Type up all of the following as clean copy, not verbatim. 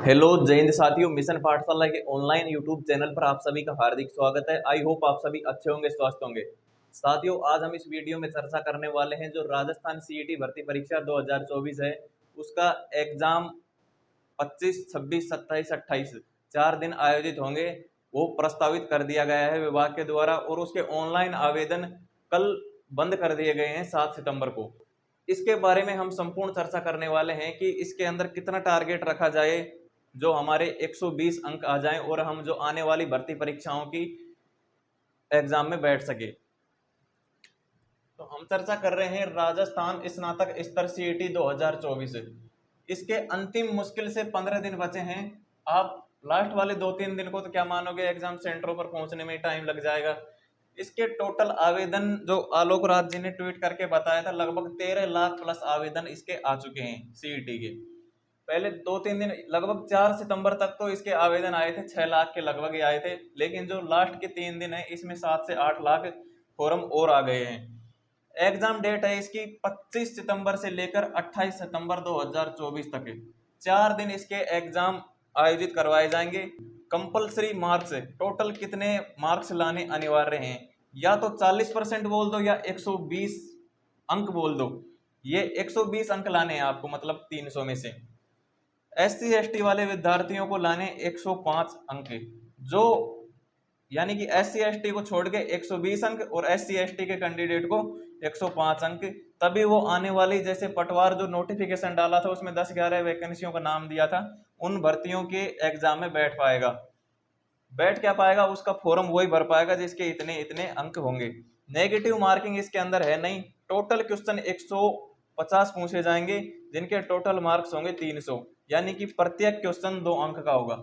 Hello जय हिंद साथियों, mission पाठशाला के ऑनलाइन यूट्यूब चैनल पर आप सभी का हार्दिक स्वागत है। आई होप आप सभी अच्छे होंगे, स्वस्थ होंगे। साथियों, आज हम इस वीडियो में चर्चा करने वाले हैं जो राजस्थान सीईटी भर्ती परीक्षा 2024 है, उसका एग्जाम 25, 26, 27, 28 4 दिन आयोजित होंगे। वो प्रस्तावित कर दिया गया है विभाग के द्वारा और उसके ऑनलाइन आवेदन कल बंद कर दिए गए हैं 7 सितंबर को। इसके बारे में हम संपूर्ण चर्चा करने वाले हैं कि इसके अंदर कितना टारगेट रखा जाए जो हमारे 120 अंक आ जाएं और हम जो आने वाली भर्ती परीक्षाओं की एग्जाम में बैठ सके। तो हम चर्चा कर रहे हैं राजस्थान स्नातक स्तर सीईटी 2024। इसके अंतिम मुश्किल से 15 दिन बचे हैं। आप लास्ट वाले 2-3 दिन को तो क्या मानोगे, एग्जाम सेंटरों पर पहुंचने में टाइम लग जाएगा। इसके टोटल आवेदन जो आलोक राज जी ने ट्वीट करके बताया था, लगभग 13 लाख प्लस आवेदन इसके आ चुके हैं सीईटी के। पहले 2-3 दिन, लगभग 4 सितंबर तक तो इसके आवेदन आए थे, 6 लाख के लगभग ही आए थे। लेकिन जो लास्ट के 3 दिन है इसमें 7 से 8 लाख फॉर्म और आ गए हैं। एग्जाम डेट है इसकी 25 सितंबर से लेकर 28 सितंबर 2024 तक है। 4 दिन इसके एग्जाम आयोजित करवाए जाएंगे। कंपलसरी मार्क्स, टोटल कितने मार्क्स लाने अनिवार्य हैं, या तो 40% बोल दो या 120 अंक बोल दो। ये 120 अंक लाने हैं आपको, मतलब 300 में से। SC ST वाले विद्यार्थियों को लाने 105 अंक, जो यानी कि SC ST को छोड़ के 120 अंक और SC ST के कैंडिडेट को 105 अंक। तभी वो आने वाली, जैसे पटवार जो नोटिफिकेशन डाला था उसमें 10-11 वैकेंसियों का नाम दिया था, उन भर्तियों के एग्जाम में बैठ पाएगा। बैठ क्या पाएगा, उसका फॉर्म वही भर पाएगा जिसके इतने इतने अंक होंगे। नेगेटिव मार्किंग इसके अंदर है नहीं। टोटल क्वेश्चन 150 पूछे जाएंगे जिनके टोटल मार्क्स होंगे 300, यानी कि प्रत्येक क्वेश्चन 2 अंक का होगा।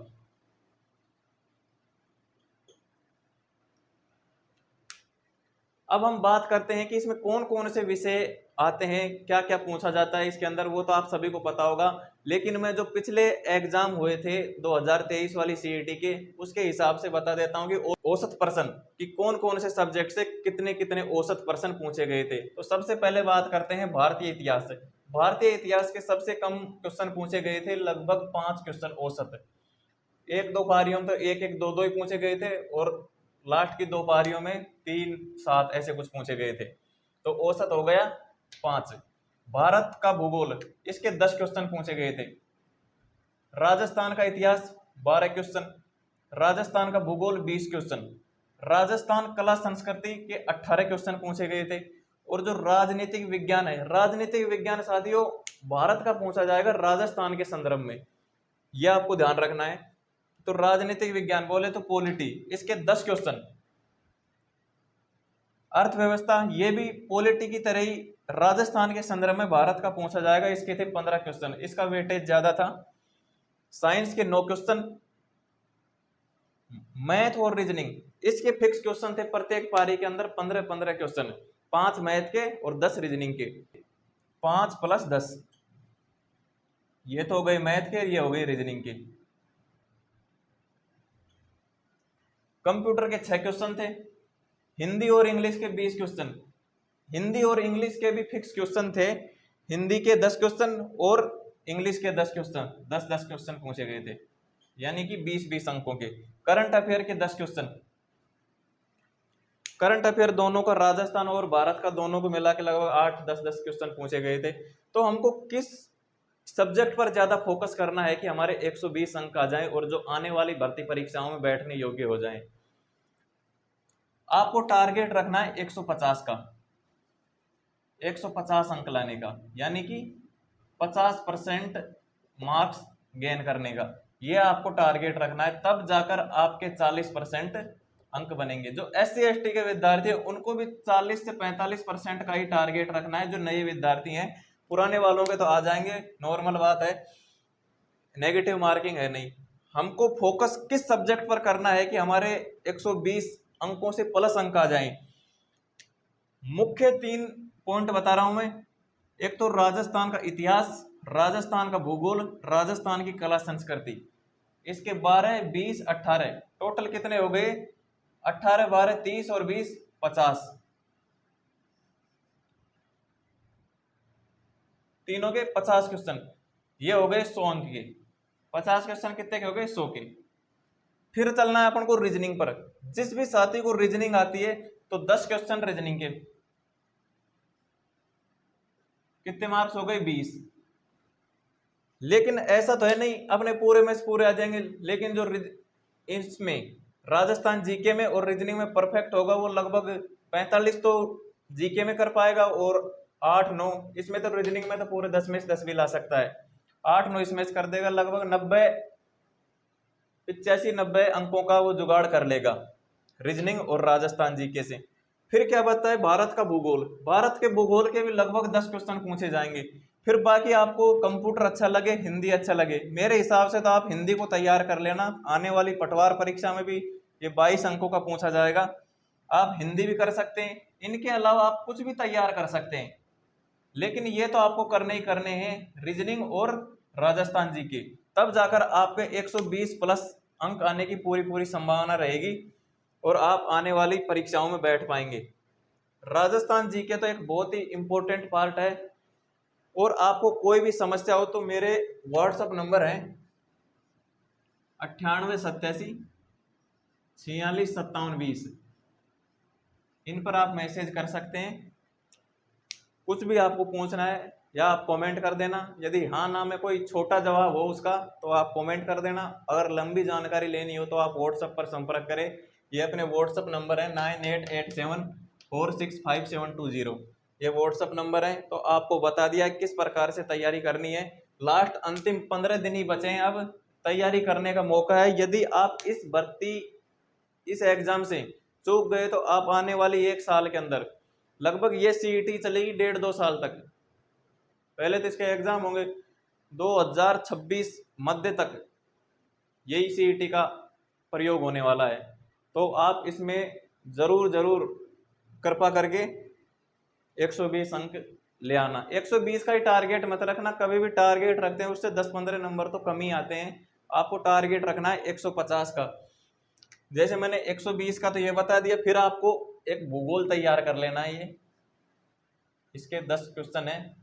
अब हम बात करते हैं कि इसमें कौन कौन से विषय आते हैं, क्या क्या पूछा जाता है इसके अंदर, वो तो आप सभी को पता होगा। लेकिन मैं जो पिछले एग्जाम हुए थे 2023 वाली सीईटी के, उसके हिसाब से बता देता हूं कि औसत प्रश्न कि कौन कौन से सब्जेक्ट से कितने कितने औसत प्रश्न पूछे गए थे। तो सबसे पहले बात करते हैं भारतीय इतिहास से। भारतीय इतिहास के सबसे कम क्वेश्चन पूछे गए थे, लगभग 5 क्वेश्चन औसत। 1-2 पारियों में तो 1-1, 2-2 ही पूछे गए थे और लास्ट की 2 पारियों में 3-7 ऐसे कुछ पूछे गए थे। तो औसत हो गया 5। भारत का भूगोल, इसके 10 क्वेश्चन पूछे गए थे। राजस्थान का इतिहास 12 क्वेश्चन, राजस्थान का भूगोल 20 क्वेश्चन, राजस्थान कला संस्कृति के 18 क्वेश्चन पूछे गए थे। और जो राजनीतिक विज्ञान है, राजनीतिक विज्ञान साथियों भारत का पूछा जाएगा राजस्थान के संदर्भ में, यह आपको ध्यान रखना है। तो राजनीतिक विज्ञान बोले तो पॉलिटी, इसके 10 क्वेश्चन। अर्थव्यवस्था, ये भी पॉलिटी की तरह ही राजस्थान के संदर्भ में भारत का पूछा जाएगा, इसके थे 15 क्वेश्चन, इसका वेटेज ज्यादा था। साइंस के 9 क्वेश्चन। मैथ और रीजनिंग, इसके फिक्स क्वेश्चन थे प्रत्येक पारी के अंदर 15-15 क्वेश्चन, 5 मैथ के और 10 रीजनिंग के। 5 + 10, ये तो हो गए मैथ के, ये हो गई रीजनिंग के। कंप्यूटर के 6 क्वेश्चन थे। हिंदी और इंग्लिश के 20 क्वेश्चन, हिंदी और इंग्लिश के भी फिक्स क्वेश्चन थे। हिंदी के 10 क्वेश्चन और इंग्लिश के 10 क्वेश्चन, 10-10 क्वेश्चन पूछे गए थे, यानी कि 20-20 अंकों के। करंट अफेयर के 10 क्वेश्चन, करंट अफेयर दोनों का, राजस्थान और भारत का दोनों को मिला के लगभग 8-10-10 क्वेश्चन पूछे गए थे। तो हमको किस सब्जेक्ट पर ज्यादा फोकस करना है कि हमारे 120 अंक आ जाएं और जो आने वाली भर्ती परीक्षाओं में बैठने योग्य हो जाएं। आपको टारगेट रखना है 150 का, 150 अंक लाने का, यानी कि 50% मार्क्स गेन करने का, ये आपको टारगेट रखना है। तब जाकर आपके 40% अंक बनेंगे। जो SC ST के विद्यार्थी हैं उनको भी 40 से 45% का ही टारगेट रखना है। जो नए विद्यार्थी हैं, पुराने वालों के तो आ जाएंगे, नॉर्मल बात है, नेगेटिव मार्किंग है नहीं। हमको फोकस किस सब्जेक्ट पर करना है कि हमारे 120 अंकों से प्लस अंक आ जाएं। मुख्य 3 पॉइंट बता रहा हूं मैं। एक तो राजस्थान का इतिहास, राजस्थान का भूगोल, राजस्थान की कला संस्कृति, इसके 12, 20, 18 टोटल कितने हो गए, 18, 12, 30 और 20, 50, तीनों के 50 क्वेश्चन, ये हो गए 100 अंक के। 50 क्वेश्चन कितने के हो गए, 100 के। फिर चलना है अपन को रीजनिंग पर। जिस भी साथी को रीजनिंग आती है तो 10 क्वेश्चन रीजनिंग के, कितने मार्क्स हो गए, 20। लेकिन ऐसा तो है नहीं अपने पूरे में से पूरे आ जाएंगे, लेकिन जो इसमें राजस्थान जीके में और रीजनिंग में परफेक्ट होगा वो लगभग 45 तो जीके में कर पाएगा और 8-9 इसमें, तो रीजनिंग में तो पूरे 10 में से 10 भी ला सकता है। 8-9 इसमें से कर देगा, लगभग 85-90 अंकों का वो जुगाड़ कर लेगा रीजनिंग और राजस्थान जीके से। फिर क्या बचता है, भारत का भूगोल। भारत के भूगोल के भी लगभग 10 क्वेश्चन पूछे जाएंगे। फिर बाकी आपको कंप्यूटर अच्छा लगे, हिंदी अच्छा लगे, मेरे हिसाब से तो आप हिंदी को तैयार कर लेना। आने वाली पटवार परीक्षा में भी ये 22 अंकों का पूछा जाएगा, आप हिंदी भी कर सकते हैं। इनके अलावा आप कुछ भी तैयार कर सकते हैं, लेकिन ये तो आपको करने ही करने हैं रीजनिंग और राजस्थान जी के, तब जाकर आपके 120 प्लस अंक आने की पूरी पूरी संभावना रहेगी और आप आने वाली परीक्षाओं में बैठ पाएंगे। राजस्थान जी के तो एक बहुत ही इंपॉर्टेंट पार्ट है। और आपको कोई भी समस्या हो तो मेरे व्हाट्सएप नंबर है 9887465720, इन पर आप मैसेज कर सकते हैं। कुछ भी आपको पूछना है या आप कमेंट कर देना, यदि हाँ ना में कोई छोटा जवाब हो उसका तो आप कमेंट कर देना। अगर लंबी जानकारी लेनी हो तो आप व्हाट्सएप पर संपर्क करें। ये अपने व्हाट्सएप नंबर है 9887465720, ये व्हाट्सएप नंबर है। तो आपको बता दिया किस प्रकार से तैयारी करनी है। लास्ट अंतिम 15 दिन ही बचे हैं, अब तैयारी करने का मौका है। यदि आप इस भर्ती इस एग्जाम से चूक गए तो आप आने वाली 1 साल के अंदर, लगभग ये सीईटी चलेगी 1.5-2 साल तक। पहले तो इसके एग्जाम होंगे 2026 मध्य तक, यही सीईटी का प्रयोग होने वाला है। तो आप इसमें जरूर जरूर कृपा करके 120 अंक ले आना। 120 का ही टारगेट मत रखना, कभी भी टारगेट रखते हैं उससे 10-15 नंबर तो कम ही आते हैं। आपको टारगेट रखना है 150 का। जैसे मैंने 120 का तो ये बता दिया, फिर आपको एक भूगोल तैयार कर लेना है। ये इसके 10 क्वेश्चन है,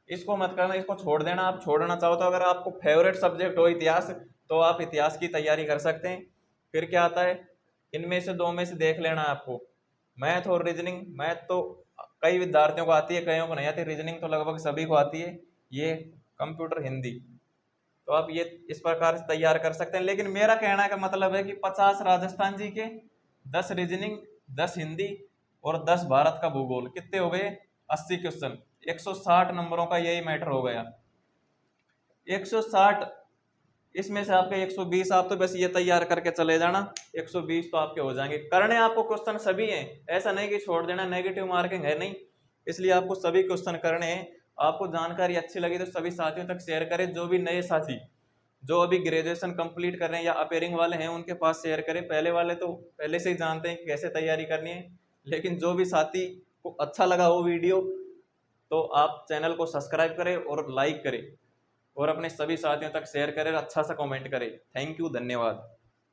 इसको मत करना, इसको छोड़ देना। आप छोड़ना चाहो तो अगर आपको फेवरेट सब्जेक्ट हो इतिहास तो आप इतिहास की तैयारी कर सकते हैं। फिर क्या आता है, इनमें से 2 में से देख लेना है आपको, मैथ और रीजनिंग। मैथ तो कई विद्यार्थियों को आती है, कईयों को नहीं आती। रीजनिंग तो लगभग सभी को आती है। ये कंप्यूटर हिंदी, तो आप ये इस प्रकार से तैयार कर सकते हैं। लेकिन मेरा कहना का मतलब है कि 50 राजस्थान जी के, 10 रीजनिंग, 10 हिंदी और 10 भारत का भूगोल, कितने हो गए, 80 क्वेश्चन। 160 नंबरों का यही मैटर हो गया। 160 इसमें से आपके 120 आप तो बस ये तैयार करके चले जाना, 120 तो आपके हो जाएंगे। करने आपको क्वेश्चन सभी हैं, ऐसा नहीं कि छोड़ देना, नेगेटिव मार्किंग है नहीं, इसलिए आपको सभी क्वेश्चन करने हैं। आपको जानकारी अच्छी लगी तो सभी साथियों तक शेयर करें। जो भी नए साथी जो अभी ग्रेजुएशन कंप्लीट कर रहे हैं या अपेयरिंग वाले हैं उनके पास शेयर करें। पहले वाले तो पहले से ही जानते हैं कि कैसे तैयारी करनी है, लेकिन जो भी साथी को अच्छा लगा वो वीडियो तो आप चैनल को सब्सक्राइब करें और लाइक करें और अपने सभी साथियों तक शेयर करें, अच्छा सा कमेंट करें। थैंक यू, धन्यवाद।